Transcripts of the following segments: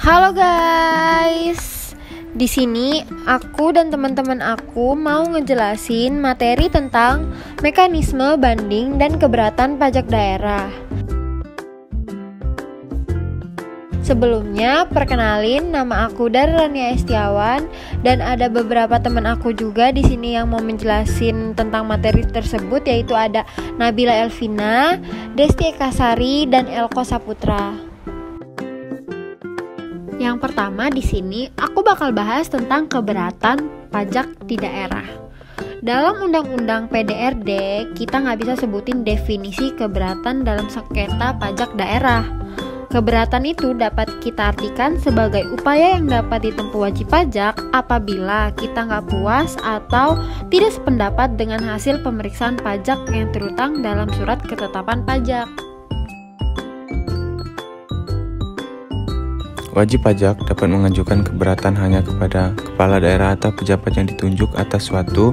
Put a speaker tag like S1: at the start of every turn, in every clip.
S1: Halo guys, di sini aku dan teman-teman aku mau ngejelasin materi tentang mekanisme banding dan keberatan pajak daerah. Sebelumnya, perkenalin, nama aku Rania Estiawan dan ada beberapa teman aku juga di sini yang mau menjelasin tentang materi tersebut, yaitu ada Nabila Elvina, Desti Ekasari, dan Elko Saputra. Yang pertama di sini aku bakal bahas tentang keberatan pajak di daerah. Dalam Undang-Undang PDRD kita nggak bisa sebutin definisi keberatan dalam sengketa pajak daerah. Keberatan itu dapat kita artikan sebagai upaya yang dapat ditempuh wajib pajak apabila kita nggak puas atau tidak sependapat dengan hasil pemeriksaan pajak yang terutang dalam surat ketetapan pajak.
S2: Wajib pajak dapat mengajukan keberatan hanya kepada kepala daerah atau pejabat yang ditunjuk atas suatu.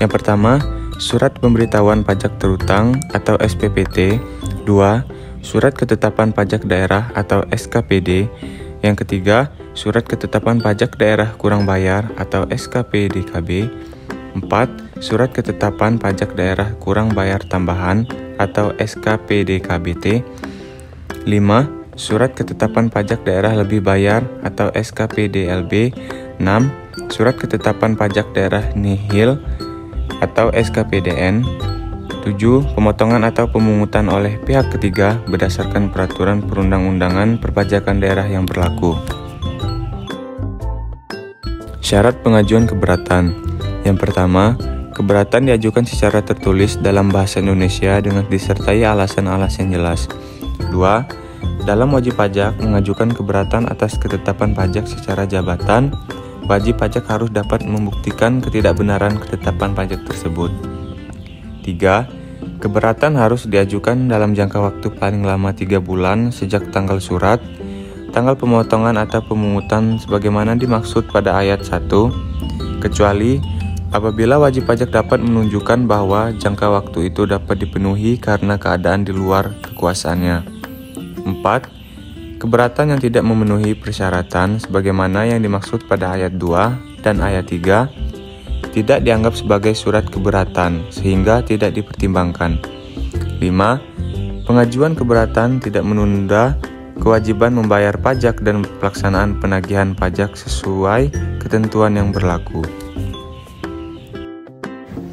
S2: Yang pertama, surat pemberitahuan pajak terutang atau SPPT. 2. Surat ketetapan pajak daerah atau SKPD. Yang ketiga, surat ketetapan pajak daerah kurang bayar atau SKPDKB. 4. Surat ketetapan pajak daerah kurang bayar tambahan atau SKPDKBT. 5. Surat ketetapan pajak daerah lebih bayar atau SKPDLB. 6. Surat ketetapan pajak daerah nihil atau SKPDN. 7. Pemotongan atau pemungutan oleh pihak ketiga berdasarkan peraturan perundang-undangan perpajakan daerah yang berlaku. Syarat pengajuan keberatan. Yang pertama, keberatan diajukan secara tertulis dalam bahasa Indonesia dengan disertai alasan-alasan jelas. 2. Dalam wajib pajak mengajukan keberatan atas ketetapan pajak secara jabatan, wajib pajak harus dapat membuktikan ketidakbenaran ketetapan pajak tersebut. 3. Keberatan harus diajukan dalam jangka waktu paling lama 3 bulan sejak tanggal surat, tanggal pemotongan atau pemungutan sebagaimana dimaksud pada ayat 1, kecuali apabila wajib pajak dapat menunjukkan bahwa jangka waktu itu dapat dipenuhi karena keadaan di luar kekuasaannya. 4. Keberatan yang tidak memenuhi persyaratan sebagaimana yang dimaksud pada ayat 2 dan ayat 3 tidak dianggap sebagai surat keberatan sehingga tidak dipertimbangkan. 5. Pengajuan keberatan tidak menunda kewajiban membayar pajak dan pelaksanaan penagihan pajak sesuai ketentuan yang berlaku.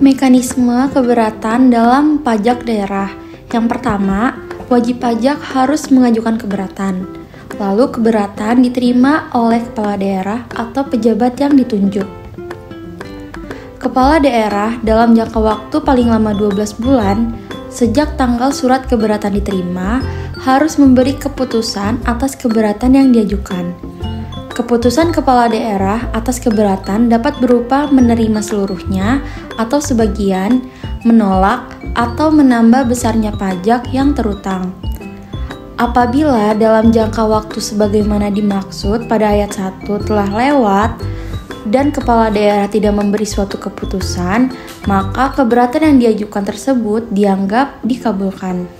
S3: Mekanisme keberatan dalam pajak daerah. Yang pertama, wajib pajak harus mengajukan keberatan. Lalu keberatan diterima oleh kepala daerah atau pejabat yang ditunjuk. Kepala daerah dalam jangka waktu paling lama 12 bulan sejak tanggal surat keberatan diterima harus memberi keputusan atas keberatan yang diajukan. Keputusan kepala daerah atas keberatan dapat berupa menerima seluruhnya atau sebagian, menolak, atau menambah besarnya pajak yang terutang. Apabila dalam jangka waktu sebagaimana dimaksud pada ayat 1 telah lewat dan kepala daerah tidak memberi suatu keputusan, maka keberatan yang diajukan tersebut dianggap dikabulkan.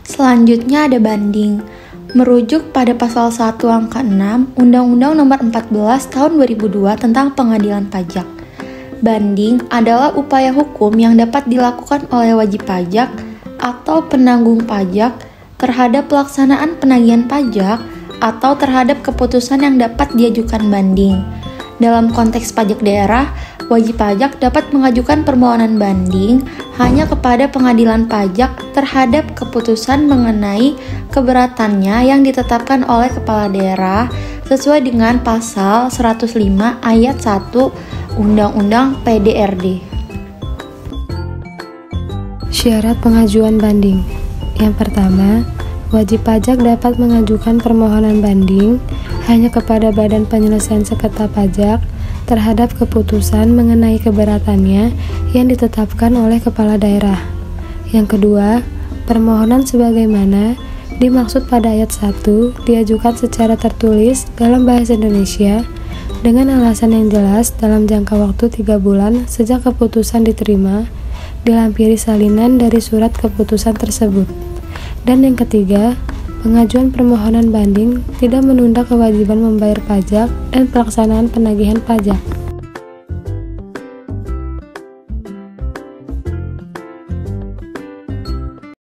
S3: Selanjutnya ada banding. Merujuk pada pasal 1 angka 6 Undang-Undang Nomor 14 Tahun 2002 tentang Pengadilan Pajak. Banding adalah upaya hukum yang dapat dilakukan oleh wajib pajak atau penanggung pajak terhadap pelaksanaan penagihan pajak atau terhadap keputusan yang dapat diajukan banding. Dalam konteks pajak daerah, wajib pajak dapat mengajukan permohonan banding hanya kepada pengadilan pajak terhadap keputusan mengenai keberatannya yang ditetapkan oleh kepala daerah sesuai dengan pasal 105 ayat 1 Undang-Undang PDRD.
S4: Syarat pengajuan banding. Yang pertama, wajib pajak dapat mengajukan permohonan banding hanya kepada Badan Penyelesaian Sengketa Pajak terhadap keputusan mengenai keberatannya yang ditetapkan oleh kepala daerah. Yang kedua, permohonan sebagaimana dimaksud pada ayat 1 diajukan secara tertulis dalam bahasa Indonesia dengan alasan yang jelas dalam jangka waktu 3 bulan sejak keputusan diterima, dilampiri salinan dari surat keputusan tersebut. Dan yang ketiga, Pengajuan permohonan banding tidak menunda kewajiban membayar pajak dan pelaksanaan penagihan pajak.